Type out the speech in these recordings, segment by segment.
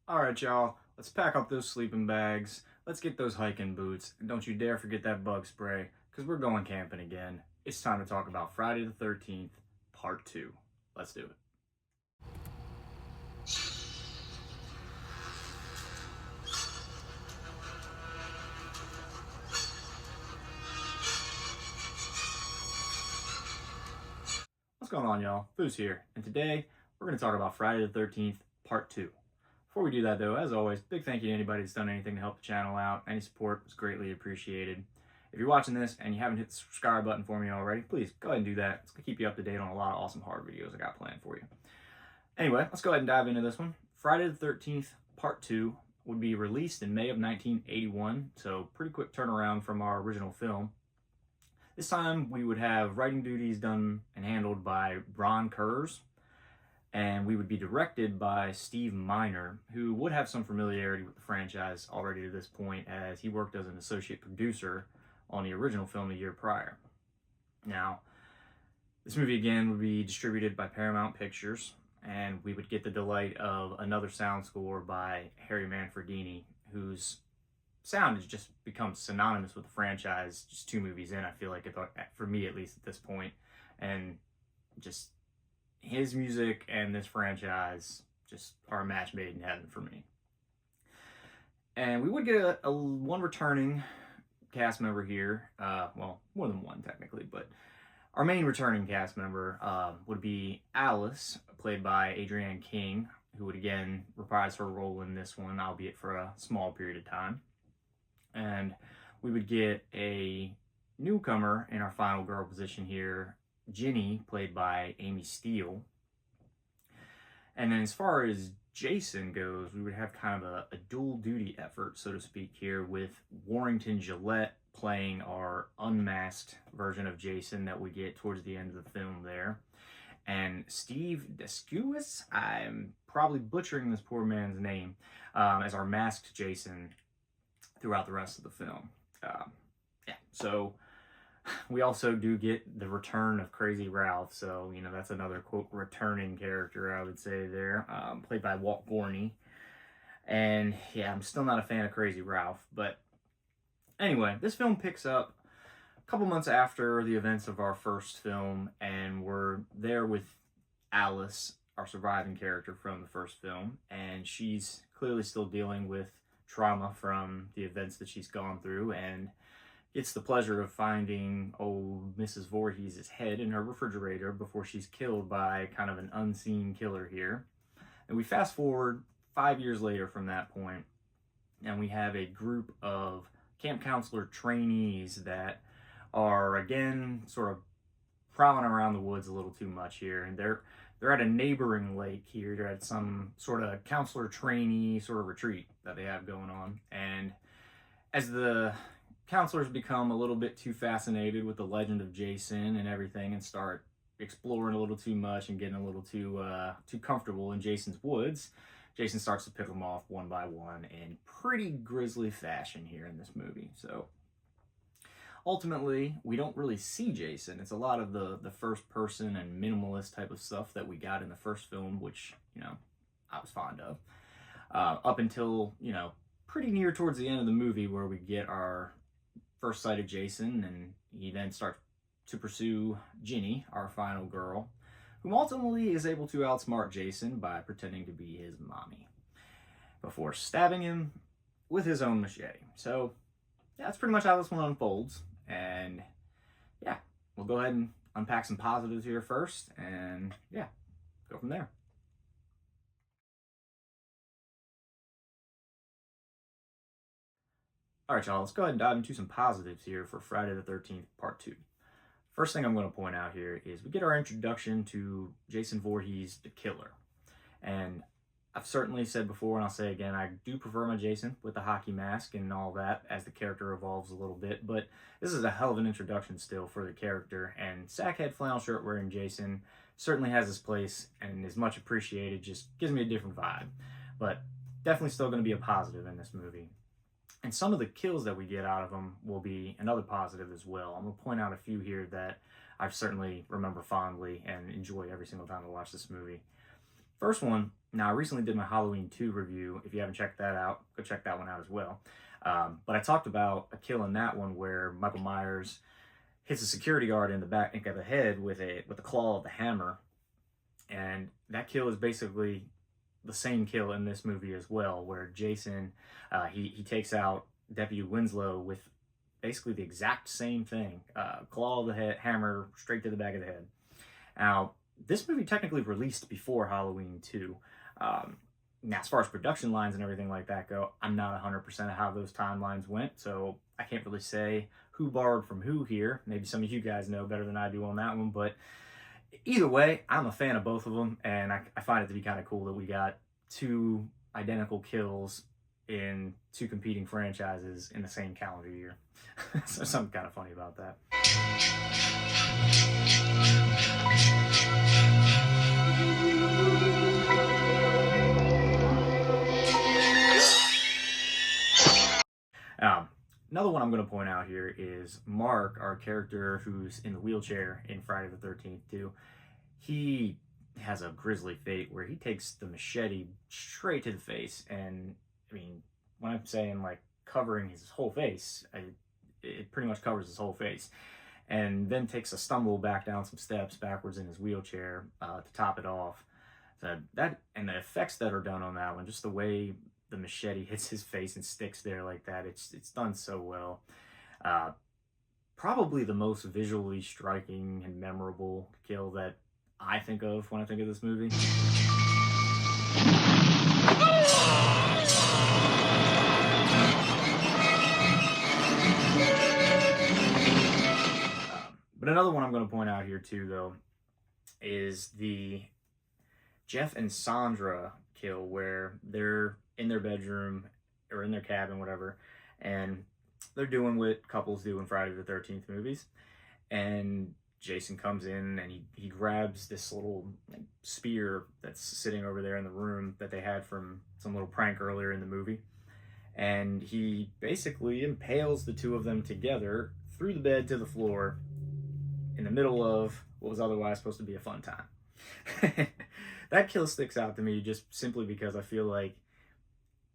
Alright, y'all, let's pack up those sleeping bags, let's get those hiking boots, and don't you dare forget that bug spray, because we're going camping again. It's time to talk about Friday the 13th, Part 2. Let's do it. What's going on, y'all? Foos here, and today we're going to talk about Friday the 13th, Part 2. Before we do that, though, as always, big thank you to anybody that's done anything to help the channel out. Any support is greatly appreciated. If you're watching this and you haven't hit the subscribe button for me already, please go ahead and do that. It's going to keep you up to date on a lot of awesome horror videos I got planned for you. Anyway, let's go ahead and dive into this one. Friday the 13th, Part 2 would be released in May of 1981, so pretty quick turnaround from our original film. This time we would have writing duties done and handled by Ron Kurz, and we would be directed by Steve Miner, who would have some familiarity with the franchise already to this point, as he worked as an associate producer on the original film the year prior. Now, this movie again would be distributed by Paramount Pictures, and we would get the delight of another sound score by Harry Manfredini, whose sound has just become synonymous with the franchise just 2 movies in, I feel like, for me at least at this point. And just his music and this franchise just are a match made in heaven for me. And we would get a one returning cast member here, well, more than one technically, but our main returning cast member would be Alice, played by Adrienne King, who would again reprise her role in this one, albeit for a small period of time. And we would get a newcomer in our final girl position here, Ginny, played by Amy Steele. And then as far as Jason goes, we would have kind of a dual duty effort, so to speak, here, with Warrington Gillette playing our unmasked version of Jason that we get towards the end of the film there. And Steve Descuis, I'm probably butchering this poor man's name, as our masked Jason throughout the rest of the film. So we also do get the return of Crazy Ralph, so, you know, that's another, quote, returning character, I would say there, played by Walt Gorney. And, yeah, I'm still not a fan of Crazy Ralph, but anyway, this film picks up a couple months after the events of our first film, and we're there with Alice, our surviving character from the first film, and she's clearly still dealing with trauma from the events that she's gone through, and gets the pleasure of finding old Mrs. Voorhees' head in her refrigerator before she's killed by kind of an unseen killer here. And we fast forward 5 years later from that point, and we have a group of camp counselor trainees that are, again, sort of prowling around the woods a little too much here, and they're at a neighboring lake here. They're at some sort of counselor trainee sort of retreat that they have going on. And as the counselors become a little bit too fascinated with the legend of Jason and everything, and start exploring a little too much and getting a little too comfortable in Jason's woods, Jason starts to pick them off one by one in pretty grisly fashion here in this movie. So ultimately, we don't really see Jason. It's a lot of the first person and minimalist type of stuff that we got in the first film, which, you know, I was fond of. Up until, you know, pretty near towards the end of the movie, where we get our first sight of Jason, and he then starts to pursue Ginny, our final girl, who ultimately is able to outsmart Jason by pretending to be his mommy, before stabbing him with his own machete. So yeah, that's pretty much how this one unfolds. And yeah, we'll go ahead and unpack some positives here first, and yeah, go from there. Alright, y'all, let's go ahead and dive into some positives here for Friday the 13th, Part 2. First thing I'm going to point out here is we get our introduction to Jason Voorhees, the killer. And I've certainly said before, and I'll say again, I do prefer my Jason with the hockey mask and all that as the character evolves a little bit, but this is a hell of an introduction still for the character, and sackhead flannel shirt wearing Jason certainly has his place and is much appreciated, just gives me a different vibe, but definitely still going to be a positive in this movie. And some of the kills that we get out of him will be another positive as well. I'm going to point out a few here that I certainly remember fondly and enjoy every single time I watch this movie. First one, now I recently did my Halloween 2 review. If you haven't checked that out, go check that one out as well. But I talked about a kill in that one where Michael Myers hits a security guard in the back of the head with the claw of the hammer, and that kill is basically the same kill in this movie as well, where Jason he takes out Deputy Winslow with basically the exact same thing, claw of the head, hammer straight to the back of the head. Now, this movie technically released before Halloween 2. Now, as far as production lines and everything like that go, I'm not 100% of how those timelines went, so I can't really say who borrowed from who here. Maybe some of you guys know better than I do on that one, but either way, I'm a fan of both of them, and I find it to be kind of cool that we got two identical kills in two competing franchises in the same calendar year. So something kind of funny about that. Another one I'm going to point out here is Mark, our character who's in the wheelchair in Friday the 13th too. He has a grisly fate where he takes the machete straight to the face, and I mean, when I'm saying like covering his whole face, it pretty much covers his whole face, and then takes a stumble back down some steps backwards in his wheelchair to top it off. So that, and the effects that are done on that one, just the way the machete hits his face and sticks there like that, it's done so well. Probably the most visually striking and memorable kill that I think of when I think of this movie. But another one I'm going to point out here too, though, is the Jeff and Sandra kill, where they're in their bedroom or in their cabin, whatever, and they're doing what couples do in Friday the 13th movies, and Jason comes in and he grabs this little spear that's sitting over there in the room that they had from some little prank earlier in the movie, and he basically impales the two of them together through the bed to the floor in the middle of what was otherwise supposed to be a fun time. That kill sticks out to me just simply because I feel like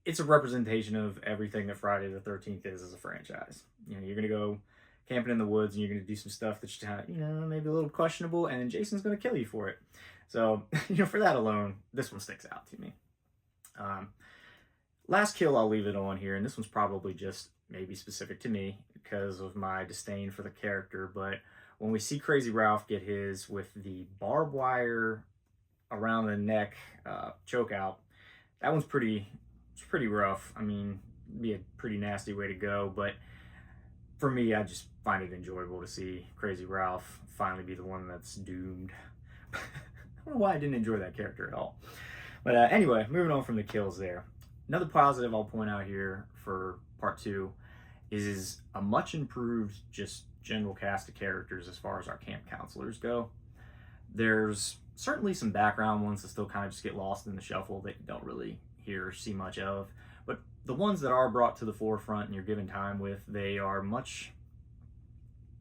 it's a representation of everything that Friday the 13th is as a franchise. You know, you're going to go camping in the woods and you're going to do some stuff that's, you know, maybe a little questionable, and Jason's going to kill you for it. So, you know, for that alone, this one sticks out to me. Last kill I'll leave it on here, and this one's probably just maybe specific to me because of my disdain for the character, but when we see Crazy Ralph get his with the barbed wire around the neck choke out, that one's pretty rough. I mean, it'd be a pretty nasty way to go, but for me, I just find it enjoyable to see Crazy Ralph finally be the one that's doomed. I don't know why I didn't enjoy that character at all. But anyway, moving on from the kills there. Another positive I'll point out here for part 2 is a much improved just general cast of characters as far as our camp counselors go. There's certainly some background ones that still kind of just get lost in the shuffle that you don't really hear or see much of, but the ones that are brought to the forefront and you're given time with, they are much,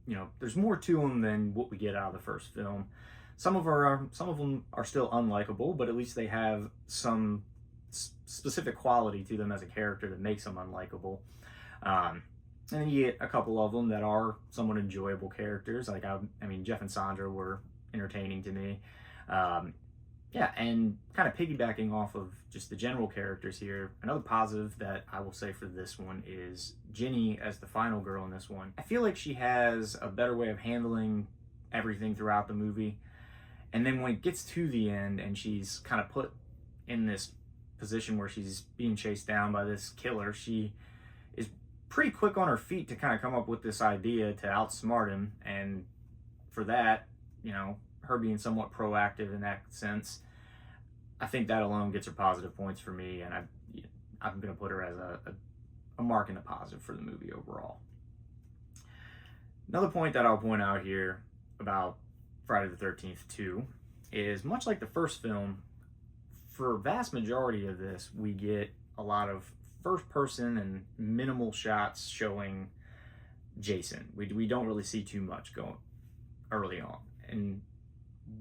you know, there's more to them than what we get out of the first film. Some of them are still unlikable, but at least they have some specific quality to them as a character that makes them unlikable. And then you get a couple of them that are somewhat enjoyable characters. Like, I mean, Jeff and Sandra were entertaining to me. Yeah, and kind of piggybacking off of just the general characters here, another positive that I will say for this one is Ginny as the final girl in this one. I feel like she has a better way of handling everything throughout the movie. And then when it gets to the end and she's kind of put in this position where she's being chased down by this killer, she is pretty quick on her feet to kind of come up with this idea to outsmart him. And for that, you know, her being somewhat proactive in that sense, I think that alone gets her positive points for me, and I'm going to put her as a mark in the positive for the movie overall. Another point that I'll point out here about Friday the 13th 2 is, much like the first film, for a vast majority of this, we get a lot of first person and minimal shots showing Jason. We don't really see too much going early on. And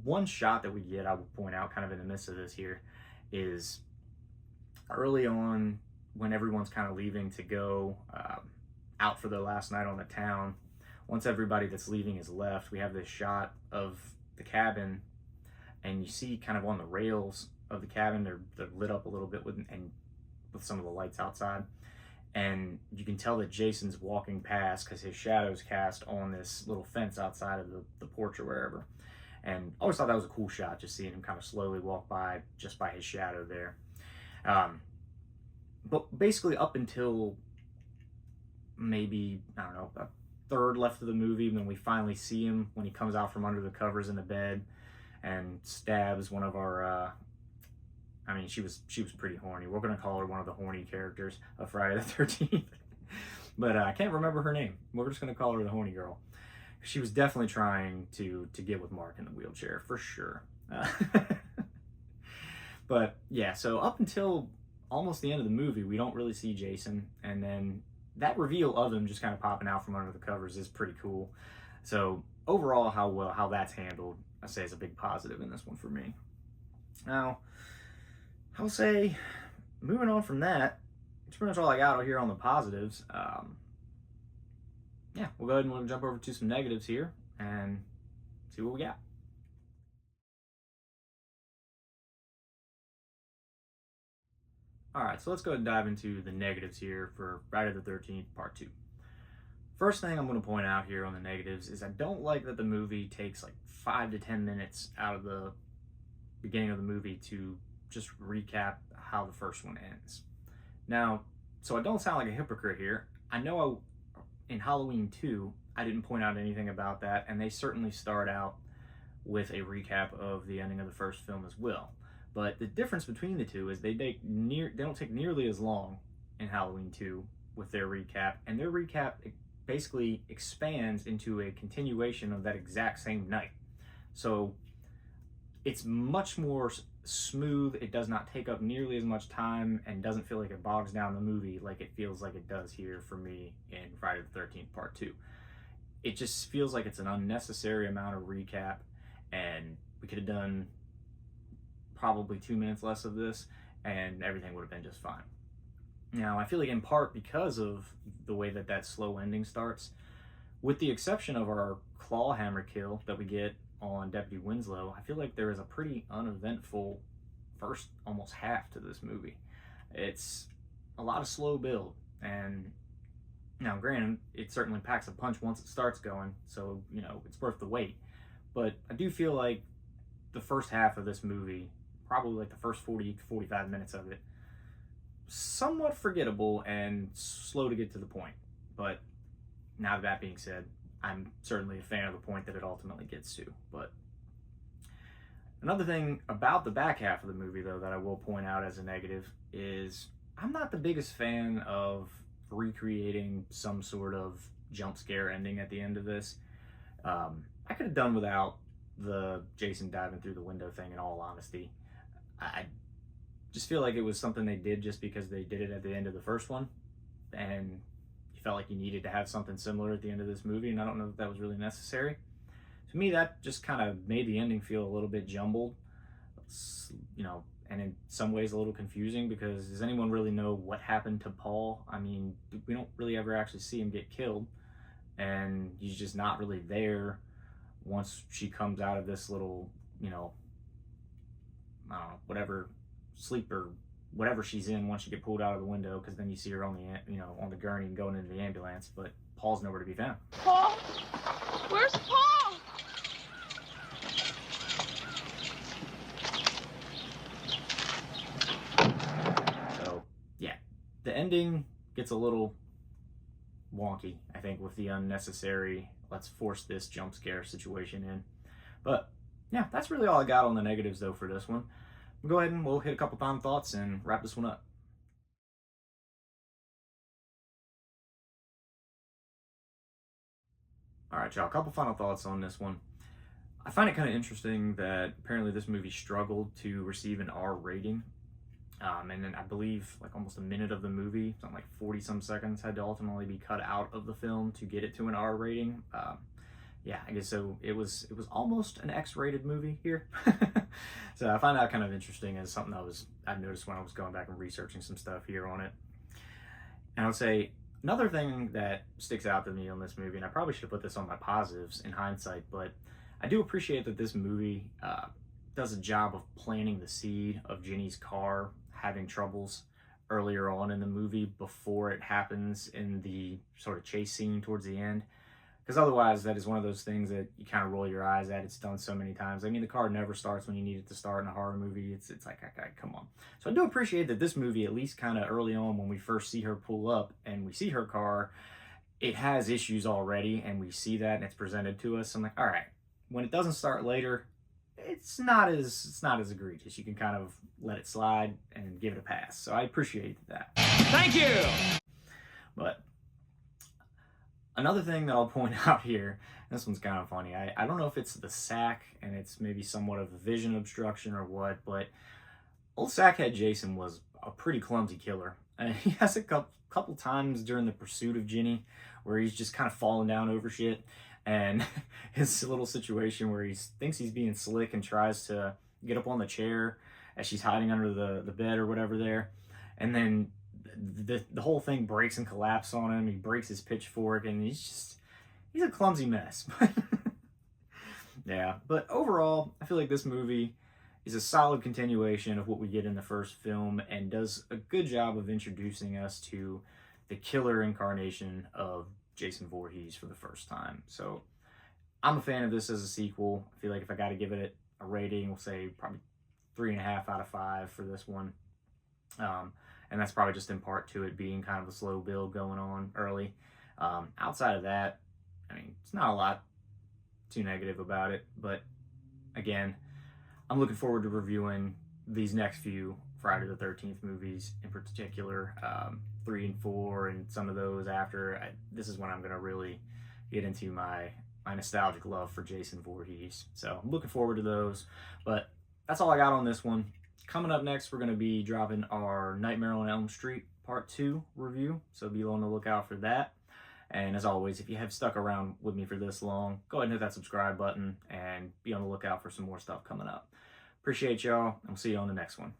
one shot that we get, I will point out kind of in the midst of this here, is early on when everyone's kind of leaving to go out for their last night on the town. Once everybody that's leaving is left, we have this shot of the cabin, and you see kind of on the rails of the cabin, they're lit up a little bit with some of the lights outside, and you can tell that Jason's walking past because his shadow's cast on this little fence outside of the porch or wherever. And I always thought that was a cool shot, just seeing him kind of slowly walk by just by his shadow there. But basically up until maybe, I don't know, a third left of the movie, when we finally see him when he comes out from under the covers in the bed and stabs one of our I mean, she was pretty horny. We're gonna call her one of the horny characters of Friday the 13th. But I can't remember her name. We're just gonna call her the horny girl. She was definitely trying to get with Mark in the wheelchair, for sure. But yeah, so up until almost the end of the movie, we don't really see Jason, and then that reveal of him just kind of popping out from under the covers is pretty cool. So overall, how that's handled, I say, is a big positive in this one for me. Now, I will say, moving on from that, that's pretty much all I got here on the positives. Yeah, we'll go ahead and we'll jump over to some negatives here and see what we got. All right, so let's go ahead and dive into the negatives here for Friday the 13th, Part 2. First thing I'm going to point out here on the negatives is I don't like that the movie takes like 5 to 10 minutes out of the beginning of the movie to just recap how the first one ends. Now, so I don't sound like a hypocrite here. I know in Halloween 2, I didn't point out anything about that, and they certainly start out with a recap of the ending of the first film as well. But the difference between the two is they don't take nearly as long in Halloween 2 with their recap, and their recap basically expands into a continuation of that exact same night. So it's much more smooth. It does not take up nearly as much time and doesn't feel like it bogs down the movie like it feels like it does here for me in Friday the 13th Part 2. It just feels like it's an unnecessary amount of recap, and we could have done probably 2 minutes less of this and everything would have been just fine. Now, I feel like in part because of the way that slow ending starts, with the exception of our claw hammer kill that we get on Deputy Winslow, I feel like there is a pretty uneventful first almost half to this movie. It's a lot of slow build, and now granted, it certainly packs a punch once it starts going, so you know it's worth the wait. But I do feel like the first half of this movie, probably like the first 40 to 45 minutes of it, somewhat forgettable and slow to get to the point. But now that being said, I'm certainly a fan of the point that it ultimately gets to. But another thing about the back half of the movie, though, that I will point out as a negative is I'm not the biggest fan of recreating some sort of jump scare ending at the end of this. I could have done without the Jason diving through the window thing, in all honesty. I just feel like it was something they did just because they did it at the end of the first one, and you felt like you needed to have something similar at the end of this movie, and I don't know if that was really necessary. To me, that just kind of made the ending feel a little bit jumbled, you know, and in some ways a little confusing, because does anyone really know what happened to Paul? I mean, we don't really ever actually see him get killed, and he's just not really there once she comes out of this little, you know, I don't know, whatever, sleep or whatever she's in once you get pulled out of the window, because then you see her on the, you know, on the gurney and going into the ambulance, but Paul's nowhere to be found. Paul? Where's Paul? So, yeah, the ending gets a little wonky, I think, with the unnecessary, let's force this jump scare situation in. But, yeah, that's really all I got on the negatives, though, for this one. We'll go ahead and we'll hit a couple final thoughts and wrap this one up. All right, y'all, a couple final thoughts on this one. I find it kind of interesting that apparently this movie struggled to receive an R rating. And then I believe like almost a minute of the movie, something like 40 some seconds, had to ultimately be cut out of the film to get it to an R rating. yeah, I guess so. It was almost an X-rated movie here, so I find that kind of interesting as something I noticed when I was going back and researching some stuff here on it. And I would say another thing that sticks out to me on this movie, and I probably should have put this on my positives in hindsight, but I do appreciate that this movie does a job of planting the seed of Ginny's car having troubles earlier on in the movie before it happens in the sort of chase scene towards the end. Because otherwise, that is one of those things that you kind of roll your eyes at. It's done so many times. I mean, the car never starts when you need it to start in a horror movie. It's like, okay, come on. So I do appreciate that this movie, at least kind of early on when we first see her pull up and we see her car, it has issues already, and we see that and it's presented to us. I'm like, all right, when it doesn't start later, it's not as egregious. You can kind of let it slide and give it a pass. So I appreciate that. Thank you! But another thing that I'll point out here, this one's kind of funny. I don't know if it's the sack and it's maybe somewhat of a vision obstruction or what, but old Sackhead Jason was a pretty clumsy killer. And he has a couple times during the pursuit of Ginny where he's just kind of falling down over shit. And his little situation where he thinks he's being slick and tries to get up on the chair as she's hiding under the bed or whatever there. And then the whole thing breaks and collapses on him. He breaks his pitchfork, and he's a clumsy mess. Yeah, but overall, I feel like this movie is a solid continuation of what we get in the first film and does a good job of introducing us to the killer incarnation of Jason Voorhees for the first time. So I'm a fan of this as a sequel. I feel like if I got to give it a rating, we'll say probably 3.5 out of 5 for this one. And that's probably just in part to it being kind of a slow build going on early. Outside of that, I mean, it's not a lot too negative about it, but again, I'm looking forward to reviewing these next few Friday the 13th movies in particular, 3 and 4, and some of those after. This is when I'm going to really get into my nostalgic love for Jason Voorhees. So I'm looking forward to those, but that's all I got on this one. Coming up next, we're going to be dropping our Nightmare on Elm Street Part 2 review, so be on the lookout for that. And as always, if you have stuck around with me for this long, go ahead and hit that subscribe button and be on the lookout for some more stuff coming up. Appreciate y'all, and we'll see you on the next one.